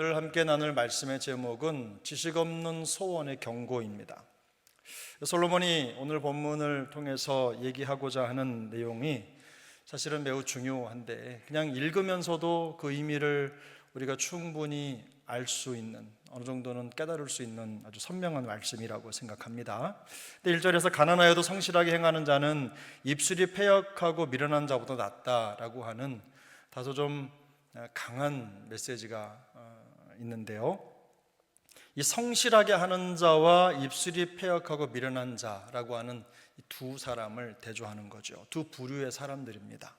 오늘 함께 나눌 말씀의 제목은 지식 없는 소원의 경고입니다. 솔로몬이 오늘 본문을 통해서 얘기하고자 하는 내용이 사실은 매우 중요한데 그냥 읽으면서도 그 의미를 우리가 충분히 알 수 있는, 어느 정도는 깨달을 수 있는 아주 선명한 말씀이라고 생각합니다. 1절에서 가난하여도 성실하게 행하는 자는 입술이 패역하고 미련한 자보다 낫다라고 하는 다소 좀 강한 메시지가 있는데요, 이 성실하게 하는 자와 입술이 패역하고 미련한 자라고 하는 이 두 사람을 대조하는 거죠. 두 부류의 사람들입니다.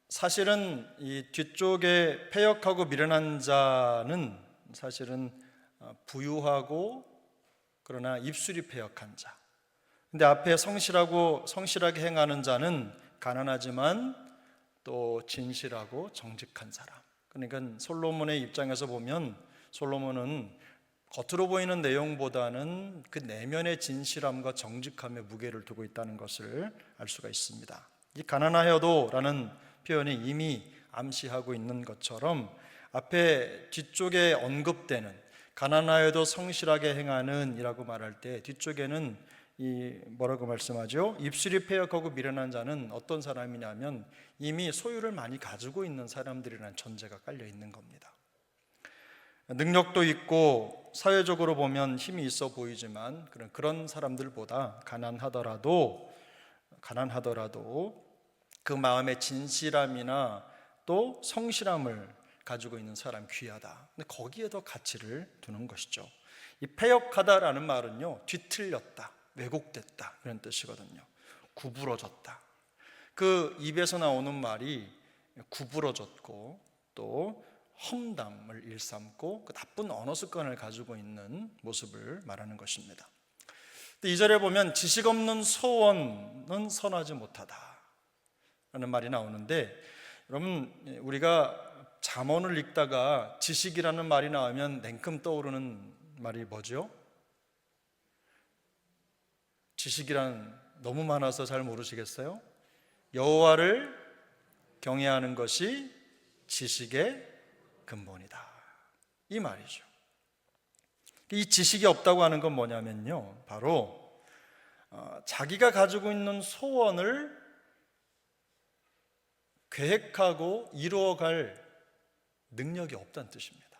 사실은 이 뒤쪽에 패역하고 미련한 자는 사실은 부유하고 그러나 입술이 패역한 자, 근데 앞에 성실하게 행하는 자는 가난하지만 또 진실하고 정직한 사람. 그러니까 솔로몬의 입장에서 보면 솔로몬은 겉으로 보이는 내용보다는 그 내면의 진실함과 정직함에 무게를 두고 있다는 것을 알 수가 있습니다. 이 가난하여도 라는 표현이 이미 암시하고 있는 것처럼 앞에 뒤쪽에 언급되는 가난하여도 성실하게 행하는 이라고 말할 때 뒤쪽에는 뭐라고 말씀하죠? 입술이 패역하고 미련한 자는 어떤 사람이냐면 이미 소유를 많이 가지고 있는 사람들이라는 전제가 깔려 있는 겁니다. 능력도 있고 사회적으로 보면 힘이 있어 보이지만 그런 사람들보다 가난하더라도 그 마음의 진실함이나 또 성실함을 가지고 있는 사람 귀하다. 근데 거기에 더 가치를 두는 것이죠. 이 패역하다라는 말은요, 뒤틀렸다, 왜곡됐다 그런 뜻이거든요. 구부러졌다. 그 입에서 나오는 말이 구부러졌고 또 험담을 일삼고 그 나쁜 언어 습관을 가지고 있는 모습을 말하는 것입니다. 2절에 보면 지식 없는 소원은 선하지 못하다 라는 말이 나오는데, 여러분 우리가 잠언을 읽다가 지식이라는 말이 나오면 냉큼 떠오르는 말이 뭐죠? 지식이란 너무 많아서 잘 모르시겠어요? 여호와를 경외하는 것이 지식의 근본이다, 이 말이죠. 이 지식이 없다고 하는 건 뭐냐면요, 바로 자기가 가지고 있는 소원을 계획하고 이루어갈 능력이 없다는 뜻입니다.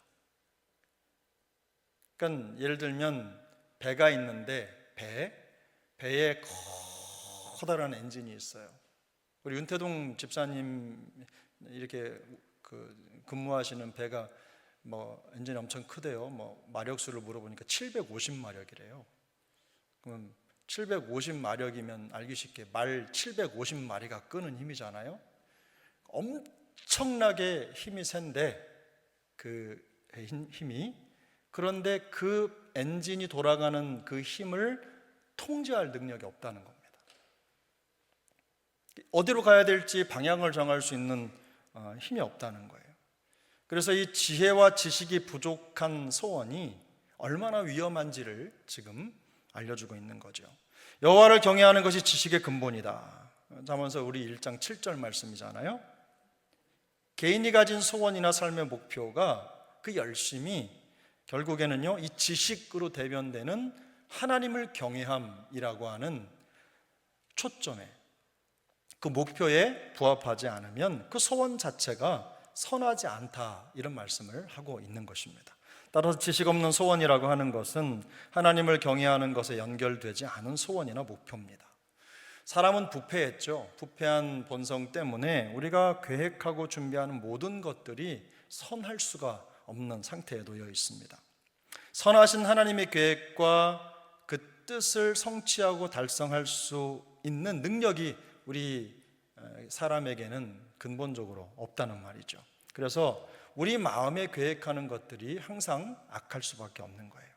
그러니까 예를 들면 배가 있는데 배에 커다란 엔진이 있어요. 우리 윤태동 집사님 이렇게 근무하시는 배가 엔진이 엄청 크대요. 마력수를 물어보니까 750마력이래요. 그럼 750마력이면 알기 쉽게 말 750마리가 끄는 힘이잖아요. 엄청나게 힘이 센데 그 힘이, 그런데 그 엔진이 돌아가는 그 힘을 통제할 능력이 없다는 겁니다. 어디로 가야 될지 방향을 정할 수 있는 힘이 없다는 거예요. 그래서 이 지혜와 지식이 부족한 소원이 얼마나 위험한지를 지금 알려주고 있는 거죠. 여호와를 경외하는 것이 지식의 근본이다. 잠언서 우리 1장 7절 말씀이잖아요. 개인이 가진 소원이나 삶의 목표가 그 열심이 결국에는요, 이 지식으로 대변되는 하나님을 경외함이라고 하는 초점에, 그 목표에 부합하지 않으면 그 소원 자체가 선하지 않다, 이런 말씀을 하고 있는 것입니다. 따라서 지식 없는 소원이라고 하는 것은 하나님을 경외하는 것에 연결되지 않은 소원이나 목표입니다. 사람은 부패했죠. 부패한 본성 때문에 우리가 계획하고 준비하는 모든 것들이 선할 수가 없는 상태에 놓여 있습니다. 선하신 하나님의 계획과 그 뜻을 성취하고 달성할 수 있는 능력이 우리 사람에게는 근본적으로 없다는 말이죠. 그래서 우리 마음에 계획하는 것들이 항상 악할 수밖에 없는 거예요.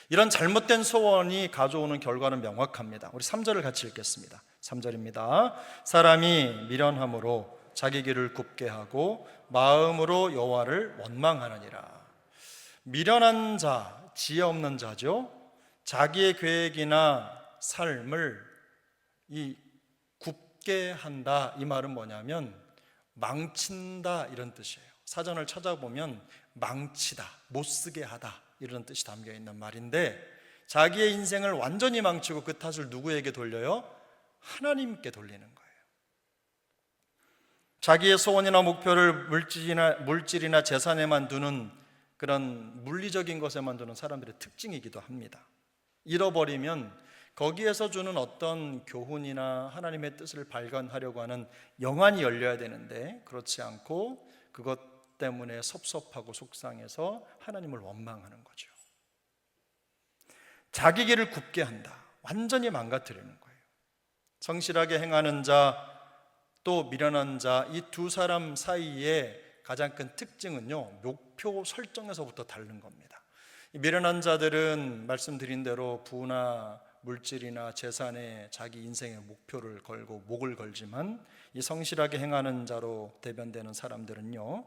이런 잘못된 소원이 가져오는 결과는 명확합니다. 우리 3절을 같이 읽겠습니다. 3절입니다. 사람이 미련함으로 자기 길을 굽게 하고 마음으로 여호와를 원망하느니라. 미련한 자, 지혜 없는 자죠. 자기의 계획이나 삶을 굽게 한다, 이 말은 뭐냐면 망친다, 이런 뜻이에요. 사전을 찾아보면 망치다, 못쓰게 하다 이런 뜻이 담겨 있는 말인데, 자기의 인생을 완전히 망치고 그 탓을 누구에게 돌려요? 하나님께 돌리는 거예요. 자기의 소원이나 목표를 물질이나 재산에만 두는, 그런 물리적인 것에만 두는 사람들의 특징이기도 합니다. 잃어버리면 거기에서 주는 어떤 교훈이나 하나님의 뜻을 발견하려고 하는 영안이 열려야 되는데, 그렇지 않고 그것 때문에 섭섭하고 속상해서 하나님을 원망하는 거죠. 자기 길을 굽게 한다, 완전히 망가뜨리는 거예요. 성실하게 행하는 자, 또 미련한 자, 이 두 사람 사이에 가장 큰 특징은요, 목표 설정에서부터 다른 겁니다. 미련한 자들은 말씀드린 대로 부나 물질이나 재산에 자기 인생의 목표를 걸고 목을 걸지만, 이 성실하게 행하는 자로 대변되는 사람들은요,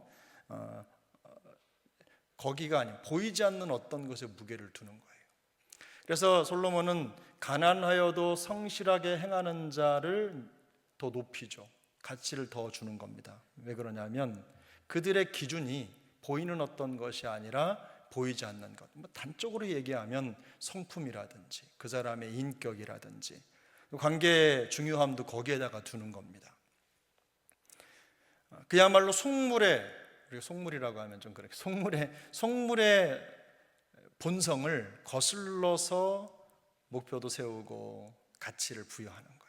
거기가 아닌 보이지 않는 어떤 것에 무게를 두는 거예요. 그래서 솔로몬은 가난하여도 성실하게 행하는 자를 더 높이죠. 가치를 더 주는 겁니다. 왜 그러냐면 그들의 기준이 보이는 어떤 것이 아니라 보이지 않는 것, 단적으로 얘기하면 성품이라든지 그 사람의 인격이라든지 관계의 중요함도 거기에다가 두는 겁니다. 그야말로 속물이라고 하면 좀 그렇게 속물의 본성을 거슬러서 목표도 세우고 가치를 부여하는 거예요.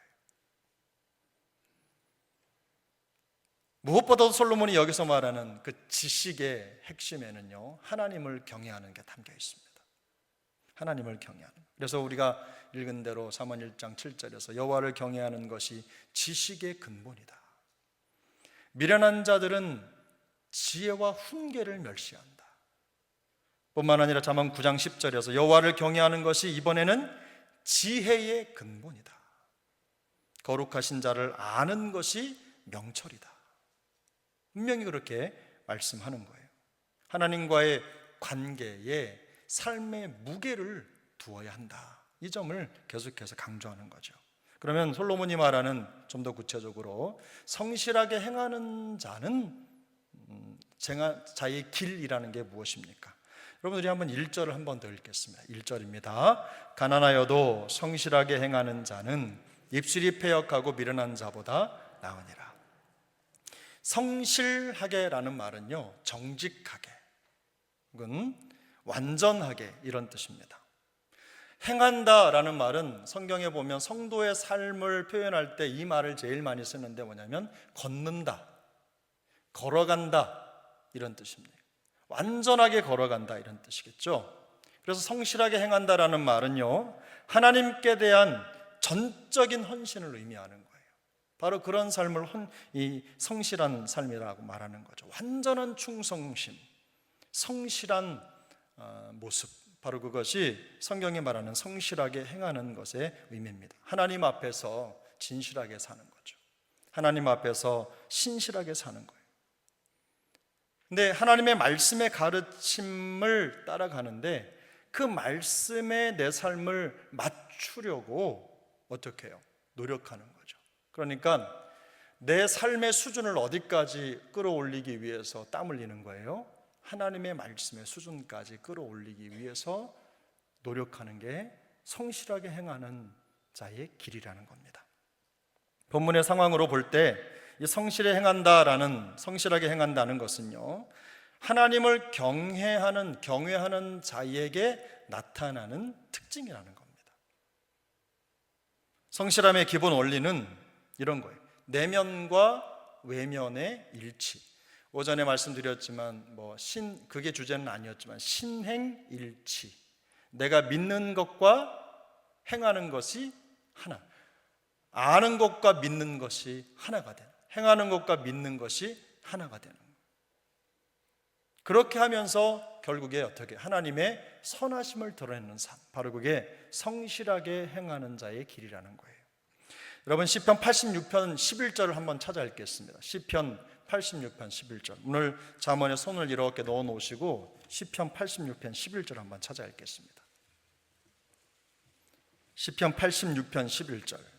무엇보다도 솔로몬이 여기서 말하는 그 지식의 핵심에는요, 하나님을 경외하는 게 담겨 있습니다. 하나님을 경외하는. 그래서 우리가 읽은 대로 잠언 1장 7절에서 여호와를 경외하는 것이 지식의 근본이다. 미련한 자들은 지혜와 훈계를 멸시한다. 뿐만 아니라 잠언 9장 10절에서 여호와를 경외하는 것이 이번에는 지혜의 근본이다. 거룩하신 자를 아는 것이 명철이다. 분명히 그렇게 말씀하는 거예요. 하나님과의 관계에 삶의 무게를 두어야 한다. 이 점을 계속해서 강조하는 거죠. 그러면 솔로몬이 말하는, 좀 더 구체적으로 성실하게 행하는 자는 자의 길이라는 게 무엇입니까? 여러분, 우리 한번 1절을 한번 더 읽겠습니다. 1절입니다. 가난하여도 성실하게 행하는 자는 입술이 패역하고 미련한 자보다 나으니라. 성실하게라는 말은요, 정직하게 혹은 완전하게 이런 뜻입니다. 행한다라는 말은 성경에 보면 성도의 삶을 표현할 때 이 말을 제일 많이 쓰는데 뭐냐면 걷는다, 걸어간다 이런 뜻입니다. 완전하게 걸어간다 이런 뜻이겠죠. 그래서 성실하게 행한다라는 말은요, 하나님께 대한 전적인 헌신을 의미하는 거예요. 바로 그런 삶을 이 성실한 삶이라고 말하는 거죠. 완전한 충성심, 성실한 모습, 바로 그것이 성경이 말하는 성실하게 행하는 것의 의미입니다. 하나님 앞에서 진실하게 사는 거죠. 하나님 앞에서 신실하게 사는 거예요. 근데 하나님의 말씀의 가르침을 따라가는데 그 말씀에 내 삶을 맞추려고 어떻게 해요? 노력하는 거죠. 그러니까 내 삶의 수준을 어디까지 끌어올리기 위해서 땀 흘리는 거예요? 하나님의 말씀의 수준까지 끌어올리기 위해서 노력하는 게 성실하게 행하는 자의 길이라는 겁니다. 본문의 상황으로 볼 때 이 성실하게 행한다는 것은요, 하나님을 경외하는 자에게 나타나는 특징이라는 겁니다. 성실함의 기본 원리는 이런 거예요. 내면과 외면의 일치. 오전에 말씀드렸지만 그게 주제는 아니었지만 신행일치. 내가 믿는 것과 행하는 것이 하나. 아는 것과 믿는 것이 하나가 되는. 행하는 것과 믿는 것이 하나가 되는. 그렇게 하면서 결국에 어떻게 하나님의 선하심을 드러내는 삶. 바로 그게 성실하게 행하는 자의 길이라는 거예요. 여러분, 시편 86편 11절을 한번 찾아 읽겠습니다. 시편 86편 11절. 오늘 잠언에 손을 이렇게 넣어 놓으시고 시편 86편 11절 한번 찾아 읽겠습니다. 시편 86편 11절.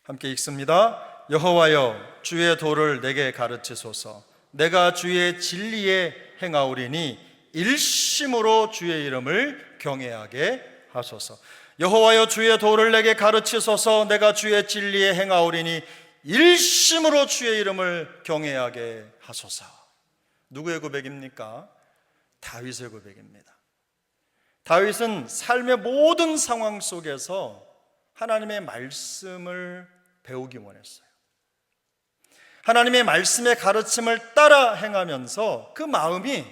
함께 읽습니다. 여호와여 주의 도를 내게 가르치소서. 내가 주의 진리에 행하오리니 일심으로 주의 이름을 경외하게 하소서. 여호와여 주의 도를 내게 가르치소서. 내가 주의 진리에 행하오리니 일심으로 주의 이름을 경외하게 하소서. 누구의 고백입니까? 다윗의 고백입니다. 다윗은 삶의 모든 상황 속에서 하나님의 말씀을 배우기 원했어요. 하나님의 말씀의 가르침을 따라 행하면서 그 마음이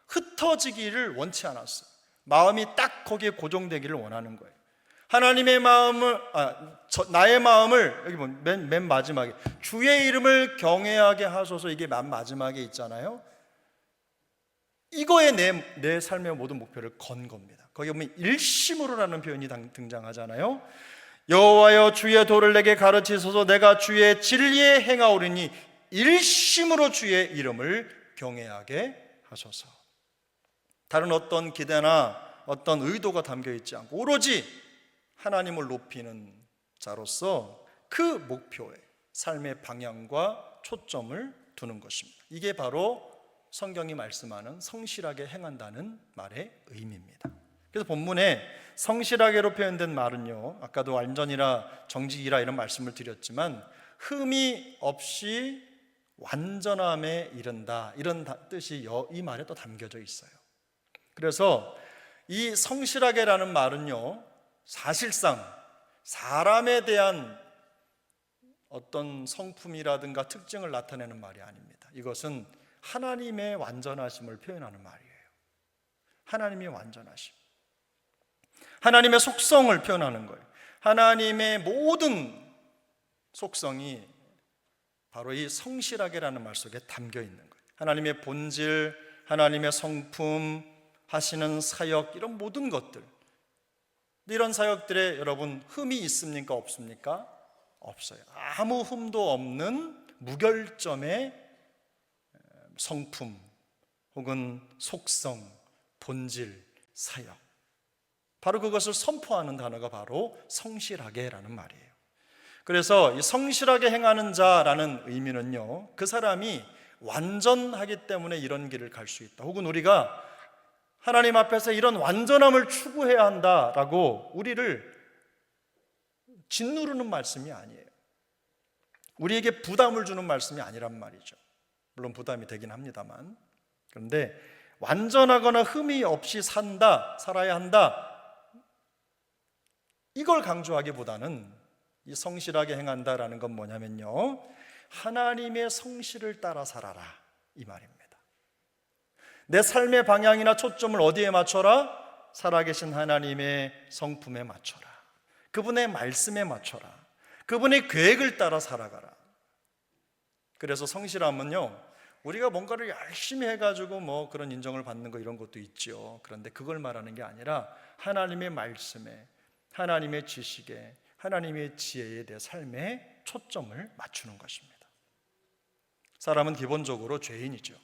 흩어지기를 원치 않았어요. 마음이 딱 거기에 고정되기를 원하는 거예요. 하나님의 마음을, 나의 마음을, 여기 보면 맨 마지막에 주의 이름을 경외하게 하소서, 이게 맨 마지막에 있잖아요. 이거에 내 삶의 모든 목표를 건 겁니다. 거기 보면 일심으로라는 표현이 등장하잖아요. 여호와여 주의 도를 내게 가르치소서. 내가 주의 진리에 행하오리니 일심으로 주의 이름을 경외하게 하소서. 다른 어떤 기대나 어떤 의도가 담겨 있지 않고 오로지 하나님을 높이는 자로서 그 목표에 삶의 방향과 초점을 두는 것입니다. 이게 바로 성경이 말씀하는 성실하게 행한다는 말의 의미입니다. 그래서 본문에 성실하게로 표현된 말은요, 아까도 완전이라 정직이라 이런 말씀을 드렸지만 흠이 없이 완전함에 이른다, 이런 뜻이 이 말에 또 담겨져 있어요. 그래서 이 성실하게라는 말은요, 사실상 사람에 대한 어떤 성품이라든가 특징을 나타내는 말이 아닙니다. 이것은 하나님의 완전하심을 표현하는 말이에요. 하나님의 완전하심, 하나님의 속성을 표현하는 거예요. 하나님의 모든 속성이 바로 이 성실하게라는 말 속에 담겨 있는 거예요. 하나님의 본질, 하나님의 성품, 하시는 사역, 이런 모든 것들, 이런 사역들에 여러분 흠이 있습니까? 없습니까? 없어요. 아무 흠도 없는 무결점의 성품 혹은 속성, 본질, 사역, 바로 그것을 선포하는 단어가 바로 성실하게라는 말이에요. 그래서 이 성실하게 행하는 자라는 의미는요, 그 사람이 완전하기 때문에 이런 길을 갈 수 있다, 혹은 우리가 하나님 앞에서 이런 완전함을 추구해야 한다라고 우리를 짓누르는 말씀이 아니에요. 우리에게 부담을 주는 말씀이 아니란 말이죠. 물론 부담이 되긴 합니다만, 그런데 완전하거나 흠이 없이 살아야 한다, 이걸 강조하기보다는 이 성실하게 행한다라는 건 뭐냐면요, 하나님의 성실을 따라 살아라, 이 말입니다. 내 삶의 방향이나 초점을 어디에 맞춰라? 살아계신 하나님의 성품에 맞춰라. 그분의 말씀에 맞춰라. 그분의 계획을 따라 살아가라. 그래서 성실함은요, 우리가 뭔가를 열심히 해가지고 뭐 그런 인정을 받는 거 이런 것도 있죠. 그런데 그걸 말하는 게 아니라 하나님의 말씀에, 하나님의 지식에, 하나님의 지혜에 내 삶에 초점을 맞추는 것입니다. 사람은 기본적으로 죄인이죠.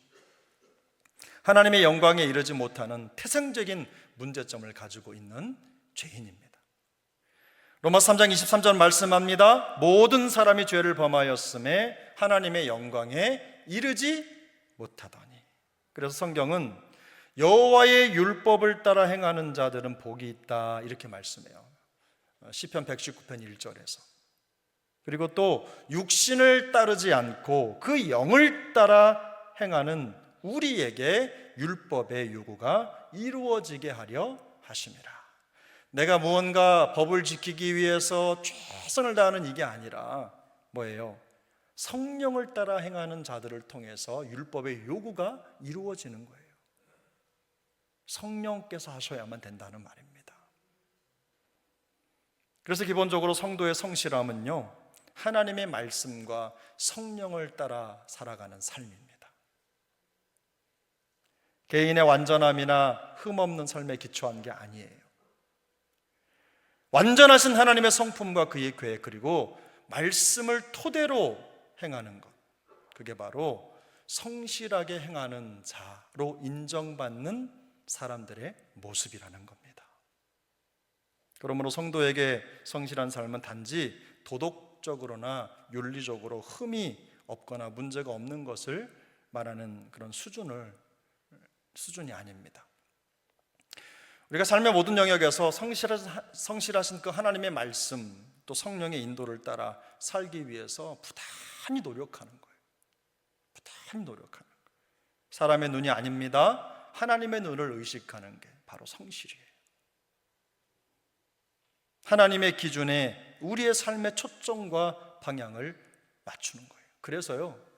하나님의 영광에 이르지 못하는 태생적인 문제점을 가지고 있는 죄인입니다. 로마서 3장 23절 말씀합니다. 모든 사람이 죄를 범하였음에 하나님의 영광에 이르지 못하더니. 그래서 성경은 여호와의 율법을 따라 행하는 자들은 복이 있다, 이렇게 말씀해요. 시편 119편 1절에서. 그리고 또 육신을 따르지 않고 그 영을 따라 행하는 우리에게 율법의 요구가 이루어지게 하려 하심이라. 내가 무언가 법을 지키기 위해서 최선을 다하는 이게 아니라 뭐예요? 성령을 따라 행하는 자들을 통해서 율법의 요구가 이루어지는 거예요. 성령께서 하셔야만 된다는 말입니다. 그래서 기본적으로 성도의 성실함은요, 하나님의 말씀과 성령을 따라 살아가는 삶입니다. 개인의 완전함이나 흠없는 삶에 기초한 게 아니에요. 완전하신 하나님의 성품과 그의 계획, 그리고 말씀을 토대로 행하는 것, 그게 바로 성실하게 행하는 자로 인정받는 사람들의 모습이라는 겁니다. 그러므로 성도에게 성실한 삶은 단지 도덕 도덕적으로나 윤리적으로 흠이 없거나 문제가 없는 것을 말하는 그런 수준이 아닙니다. 우리가 삶의 모든 영역에서 성실하신 그 하나님의 말씀 또 성령의 인도를 따라 살기 위해서 부단히 노력하는 거예요. 부단히 노력하는 거예요. 사람의 눈이 아닙니다. 하나님의 눈을 의식하는 게 바로 성실이에요. 하나님의 기준에 우리의 삶의 초점과 방향을 맞추는 거예요. 그래서요,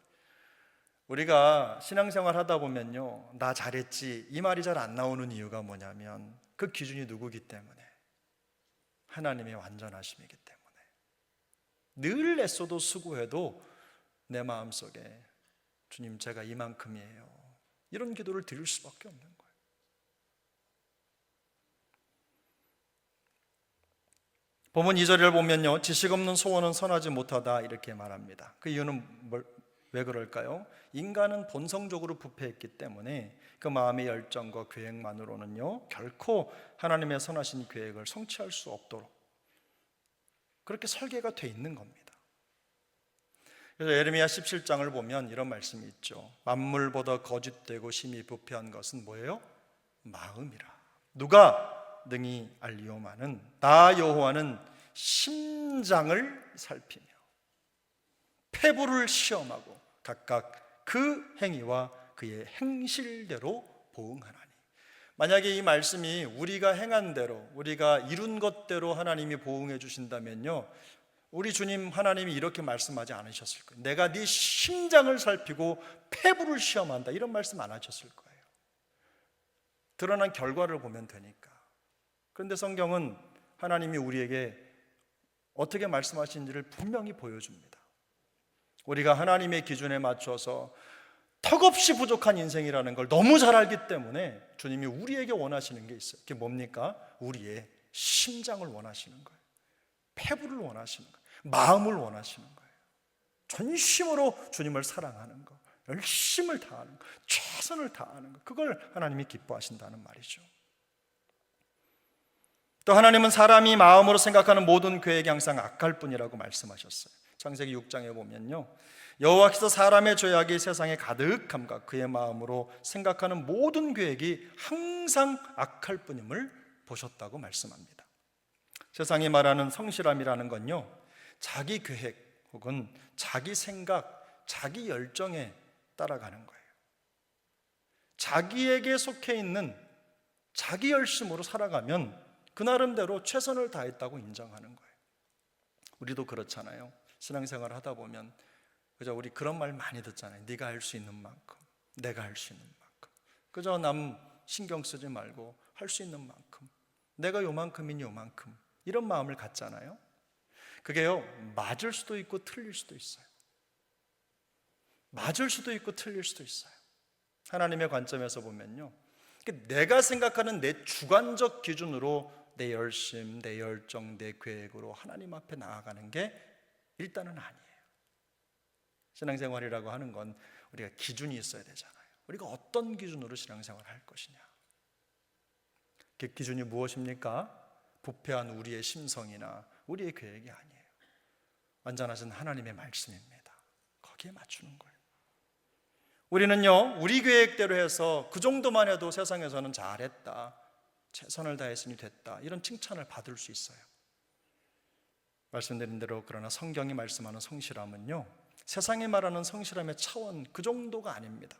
우리가 신앙생활 하다 보면요, 나 잘했지 이 말이 잘 안 나오는 이유가 뭐냐면 그 기준이 누구기 때문에, 하나님의 완전하심이기 때문에. 늘 애써도 수고해도 내 마음속에 주님 제가 이만큼이에요, 이런 기도를 드릴 수밖에 없는 거예요. 본문 2절을 보면요, 지식 없는 소원은 선하지 못하다 이렇게 말합니다. 그 이유는 왜 그럴까요? 인간은 본성적으로 부패했기 때문에 그 마음의 열정과 계획만으로는요 결코 하나님의 선하신 계획을 성취할 수 없도록 그렇게 설계가 돼 있는 겁니다. 그래서 예레미야 17장을 보면 이런 말씀이 있죠. 만물보다 거짓되고 심히 부패한 것은 뭐예요? 마음이라. 누가 능히 알리오마는 나 여호와는 심장을 살피며 폐부를 시험하고 각각 그 행위와 그의 행실대로 보응하나니. 만약에 이 말씀이 우리가 행한 대로, 우리가 이룬 것대로 하나님이 보응해 주신다면요, 우리 주님 하나님이 이렇게 말씀하지 않으셨을 거예요. 내가 네 심장을 살피고 폐부를 시험한다, 이런 말씀 안 하셨을 거예요. 드러난 결과를 보면 되니까. 그런데 성경은 하나님이 우리에게 어떻게 말씀하시는지를 분명히 보여줍니다. 우리가 하나님의 기준에 맞춰서 턱없이 부족한 인생이라는 걸 너무 잘 알기 때문에 주님이 우리에게 원하시는 게 있어요. 그게 뭡니까? 우리의 심장을 원하시는 거예요. 폐부를 원하시는 거예요. 마음을 원하시는 거예요. 전심으로 주님을 사랑하는 거, 열심을 다하는 거, 최선을 다하는 거, 그걸 하나님이 기뻐하신다는 말이죠. 또 하나님은 사람이 마음으로 생각하는 모든 계획이 항상 악할 뿐이라고 말씀하셨어요. 창세기 6장에 보면요, 여호와께서 사람의 죄악이 세상에 가득함과 그의 마음으로 생각하는 모든 계획이 항상 악할 뿐임을 보셨다고 말씀합니다. 세상이 말하는 성실함이라는 건요, 자기 계획 혹은 자기 생각, 자기 열정에 따라가는 거예요. 자기에게 속해 있는 자기 열심으로 살아가면 그 나름대로 최선을 다했다고 인정하는 거예요. 우리도 그렇잖아요. 신앙생활을 하다 보면 그저 우리 그런 말 많이 듣잖아요. 네가 할 수 있는 만큼, 내가 할 수 있는 만큼. 그저 남 신경 쓰지 말고 할 수 있는 만큼, 내가 요만큼이니 요만큼, 이런 마음을 갖잖아요. 그게요, 맞을 수도 있고 틀릴 수도 있어요. 맞을 수도 있고 틀릴 수도 있어요. 하나님의 관점에서 보면요, 내가 생각하는 내 주관적 기준으로 내 열심, 내 열정, 내 계획으로 하나님 앞에 나아가는 게 일단은 아니에요. 신앙생활이라고 하는 건 우리가 기준이 있어야 되잖아요. 우리가 어떤 기준으로 신앙생활을 할 것이냐. 그 기준이 무엇입니까? 부패한 우리의 심성이나 우리의 계획이 아니에요. 완전하신 하나님의 말씀입니다. 거기에 맞추는 거예요. 우리는요, 우리 계획대로 해서 그 정도만 해도 세상에서는 잘했다, 최선을 다했으니 됐다, 이런 칭찬을 받을 수 있어요. 말씀드린 대로 그러나 성경이 말씀하는 성실함은요, 세상이 말하는 성실함의 차원 그 정도가 아닙니다.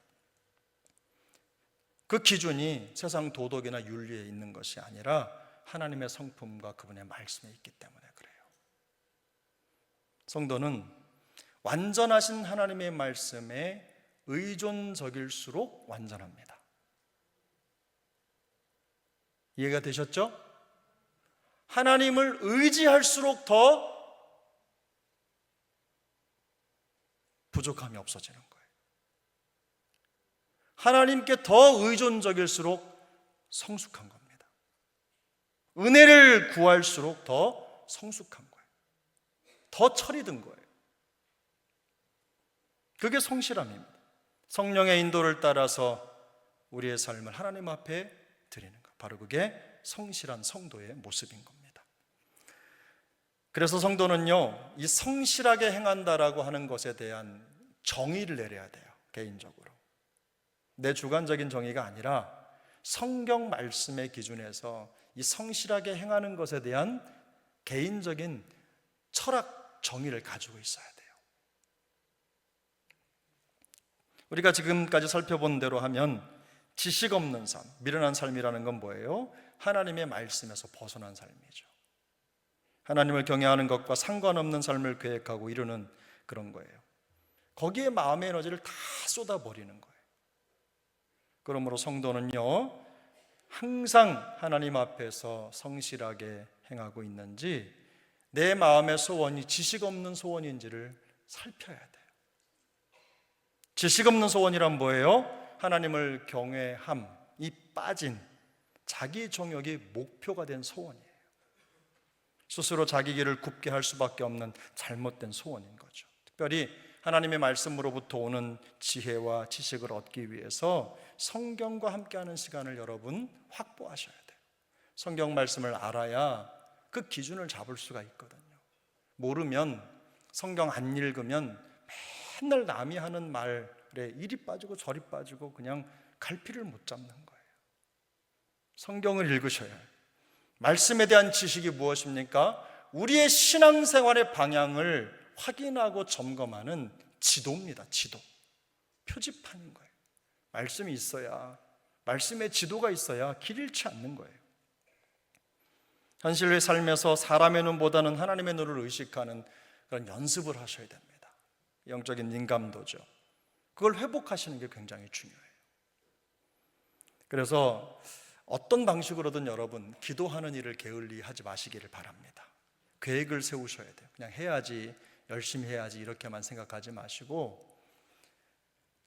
그 기준이 세상 도덕이나 윤리에 있는 것이 아니라 하나님의 성품과 그분의 말씀에 있기 때문에 그래요. 성도는 완전하신 하나님의 말씀에 의존적일수록 완전합니다. 이해가 되셨죠? 하나님을 의지할수록 더 부족함이 없어지는 거예요. 하나님께 더 의존적일수록 성숙한 겁니다. 은혜를 구할수록 더 성숙한 거예요. 더 철이 든 거예요. 그게 성실함입니다. 성령의 인도를 따라서 우리의 삶을 하나님 앞에 드리는 것, 바로 그게 성실한 성도의 모습인 겁니다. 그래서 성도는요, 이 성실하게 행한다라고 하는 것에 대한 정의를 내려야 돼요. 개인적으로 내 주관적인 정의가 아니라 성경 말씀의 기준에서 이 성실하게 행하는 것에 대한 개인적인 철학 정의를 가지고 있어야 돼요. 우리가 지금까지 살펴본 대로 하면 지식 없는 삶, 미련한 삶이라는 건 뭐예요? 하나님의 말씀에서 벗어난 삶이죠. 하나님을 경외하는 것과 상관없는 삶을 계획하고 이루는 그런 거예요. 거기에 마음의 에너지를 다 쏟아버리는 거예요. 그러므로 성도는요, 항상 하나님 앞에서 성실하게 행하고 있는지, 내 마음의 소원이 지식 없는 소원인지를 살펴야 돼요. 지식 없는 소원이란 뭐예요? 하나님을 경외함이 빠진 자기 정욕이 목표가 된 소원이에요. 스스로 자기 길을 굽게 할 수밖에 없는 잘못된 소원인 거죠. 특별히 하나님의 말씀으로부터 오는 지혜와 지식을 얻기 위해서 성경과 함께하는 시간을 여러분 확보하셔야 돼요. 성경 말씀을 알아야 그 기준을 잡을 수가 있거든요. 모르면, 성경 안 읽으면 맨날 남이 하는 말에 이리 빠지고 저리 빠지고 그냥 갈피를 못 잡는 거예요. 성경을 읽으셔야 해요. 말씀에 대한 지식이 무엇입니까? 우리의 신앙생활의 방향을 확인하고 점검하는 지도입니다. 지도. 표지판인 거예요. 말씀이 있어야, 말씀의 지도가 있어야 길 잃지 않는 거예요. 현실의 삶에서 사람의 눈보다는 하나님의 눈을 의식하는 그런 연습을 하셔야 됩니다. 영적인 민감도죠. 그걸 회복하시는 게 굉장히 중요해요. 그래서 어떤 방식으로든 여러분 기도하는 일을 게을리하지 마시기를 바랍니다. 계획을 세우셔야 돼요. 그냥 해야지, 열심히 해야지 이렇게만 생각하지 마시고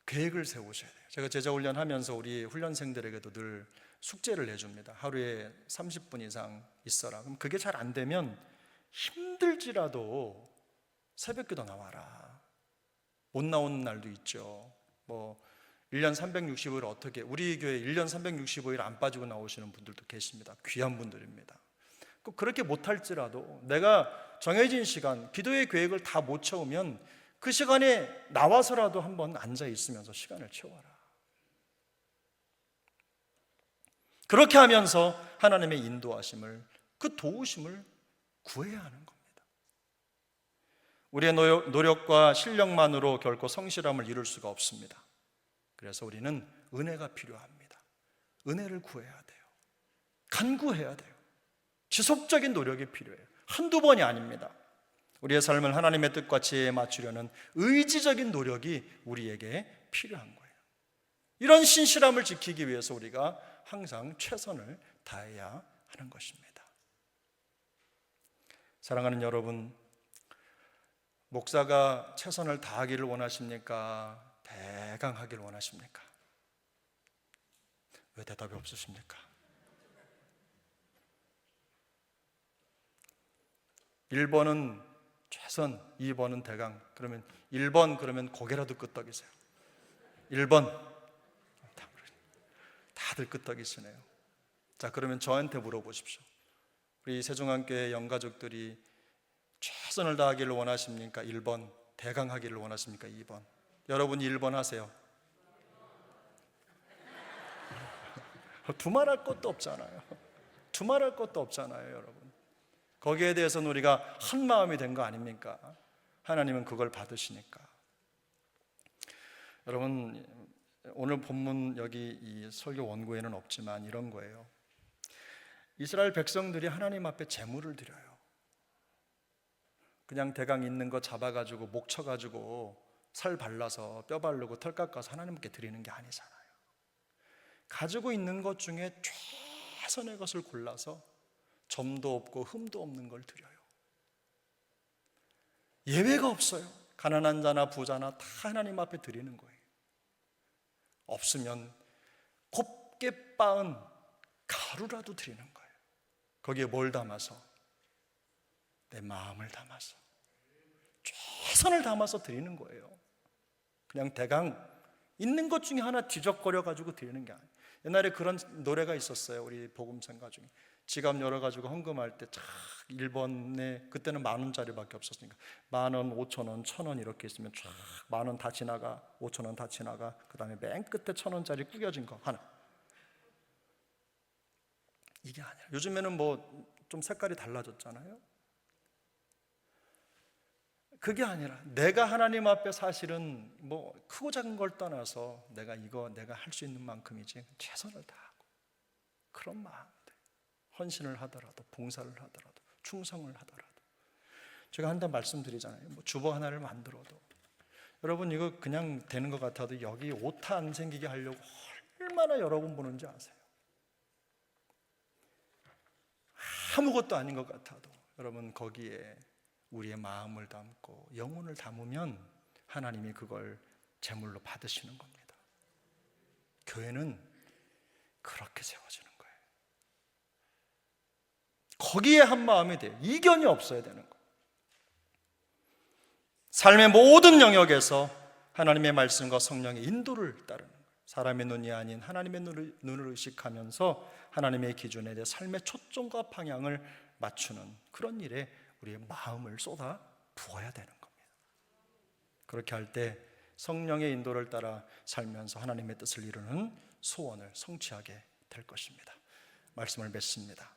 계획을 세우셔야 돼요. 제가 제자 훈련하면서 우리 훈련생들에게도 늘 숙제를 내줍니다. 하루에 30분 이상 있어라. 그럼 그게 잘 안 되면 힘들지라도 새벽기도 나와라. 못 나오는 날도 있죠. 1년 365일 어떻게, 우리 교회 1년 365일 안 빠지고 나오시는 분들도 계십니다. 귀한 분들입니다. 꼭 그렇게 못할지라도 내가 정해진 시간, 기도의 계획을 다 못 채우면 그 시간에 나와서라도 한번 앉아 있으면서 시간을 채워라. 그렇게 하면서 하나님의 인도하심을, 그 도우심을 구해야 하는 겁니다. 우리의 노력과 실력만으로 결코 성실함을 이룰 수가 없습니다. 그래서 우리는 은혜가 필요합니다. 은혜를 구해야 돼요. 간구해야 돼요. 지속적인 노력이 필요해요. 한두 번이 아닙니다. 우리의 삶을 하나님의 뜻과 지혜에 맞추려는 의지적인 노력이 우리에게 필요한 거예요. 이런 신실함을 지키기 위해서 우리가 항상 최선을 다해야 하는 것입니다. 사랑하는 여러분, 목사가 최선을 다하기를 원하십니까? 대강 하기를 원하십니까? 왜 대답이 없으십니까? 1번은 최선, 2번은 대강. 그러면 1번 그러면 고개라도 끄덕이세요. 1번. 다들 끄덕이시네요. 자, 그러면 저한테 물어보십시오. 우리 세종한교회 영가족들이 최선을 다하기를 원하십니까? 1번. 대강 하기를 원하십니까? 2번. 여러분 1번 하세요. 두말할 것도 없잖아요. 두말할 것도 없잖아요, 여러분. 거기에 대해서는 우리가 한 마음이 된 거 아닙니까? 하나님은 그걸 받으시니까. 여러분, 오늘 본문 여기 이 설교 원고에는 없지만 이런 거예요. 이스라엘 백성들이 하나님 앞에 제물을 드려요. 그냥 대강 있는 거 잡아가지고 목 쳐가지고 살 발라서 뼈 바르고 털 깎아서 하나님께 드리는 게 아니잖아요. 가지고 있는 것 중에 최선의 것을 골라서 점도 없고 흠도 없는 걸 드려요. 예외가 없어요. 가난한 자나 부자나 다 하나님 앞에 드리는 거예요. 없으면 곱게 빻은 가루라도 드리는 거예요. 거기에 뭘 담아서? 내 마음을 담아서, 최선을 담아서 드리는 거예요. 그냥 대강 있는 것 중에 하나 뒤적거려 가지고 드리는 게 아니에요. 옛날에 그런 노래가 있었어요. 우리 복음성가 중에 지갑 열어가지고 헌금할 때 1번에 그때는 10,000원짜리밖에 없었으니까 10,000원, 5,000원, 1,000원 이렇게 있으면 쫙 10,000원 다 지나가, 5,000원 다 지나가, 그 다음에 맨 끝에 1,000원짜리 구겨진 거 하나. 이게 아니라 요즘에는 뭐 좀 색깔이 달라졌잖아요. 그게 아니라 내가 하나님 앞에 사실은 뭐 크고 작은 걸 떠나서 내가 할 수 있는 만큼이지 최선을 다하고 그런 마음, 헌신을 하더라도, 봉사를 하더라도, 충성을 하더라도. 제가 한번 말씀드리잖아요. 뭐 주보 하나를 만들어도 여러분 이거 그냥 되는 것 같아도 여기 오타 안 생기게 하려고 얼마나 여러 번 보는지 아세요? 아무것도 아닌 것 같아도 여러분 거기에 우리의 마음을 담고 영혼을 담으면 하나님이 그걸 제물로 받으시는 겁니다. 교회는 그렇게 세워지는 거예요. 거기에 한 마음이 돼요. 이견이 없어야 되는 거예요. 삶의 모든 영역에서 하나님의 말씀과 성령의 인도를 따르는 거예요. 사람의 눈이 아닌 하나님의 눈을 의식하면서 하나님의 기준에 대해 삶의 초점과 방향을 맞추는 그런 일에 우리의 마음을 쏟아 부어야 되는 겁니다. 그렇게 할 때 성령의 인도를 따라 살면서 하나님의 뜻을 이루는 소원을 성취하게 될 것입니다. 말씀을 맺습니다.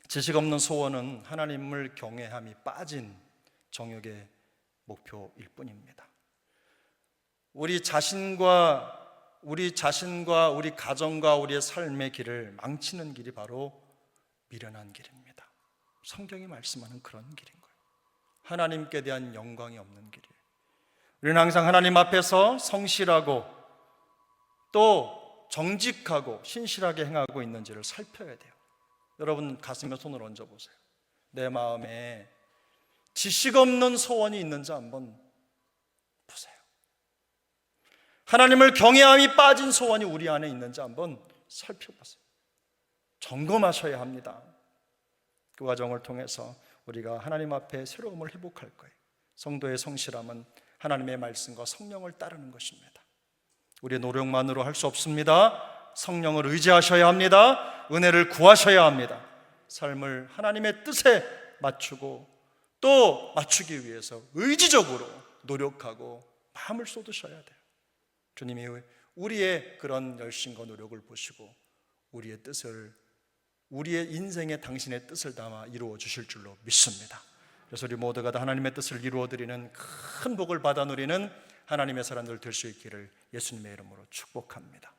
지식 없는 소원은 하나님을 경외함이 빠진 정욕의 목표일 뿐입니다. 우리 자신과 우리 가정과 우리의 삶의 길을 망치는 길이 바로 미련한 길입니다. 성경이 말씀하는 그런 길인 거예요. 하나님께 대한 영광이 없는 길이에요. 우리는 항상 하나님 앞에서 성실하고 또 정직하고 신실하게 행하고 있는지를 살펴야 돼요. 여러분 가슴에 손을 얹어 보세요. 내 마음에 지식 없는 소원이 있는지 한번 보세요. 하나님을 경외함이 빠진 소원이 우리 안에 있는지 한번 살펴보세요. 점검하셔야 합니다. 그 과정을 통해서 우리가 하나님 앞에 새로움을 회복할 거예요. 성도의 성실함은 하나님의 말씀과 성령을 따르는 것입니다. 우리의 노력만으로 할 수 없습니다. 성령을 의지하셔야 합니다. 은혜를 구하셔야 합니다. 삶을 하나님의 뜻에 맞추고 또 맞추기 위해서 의지적으로 노력하고 마음을 쏟으셔야 돼요. 주님이 우리의 그런 열심과 노력을 보시고 우리의 인생에 당신의 뜻을 담아 이루어 주실 줄로 믿습니다. 그래서 우리 모두가 다 하나님의 뜻을 이루어 드리는 큰 복을 받아 누리는 하나님의 사람들 될 수 있기를 예수님의 이름으로 축복합니다.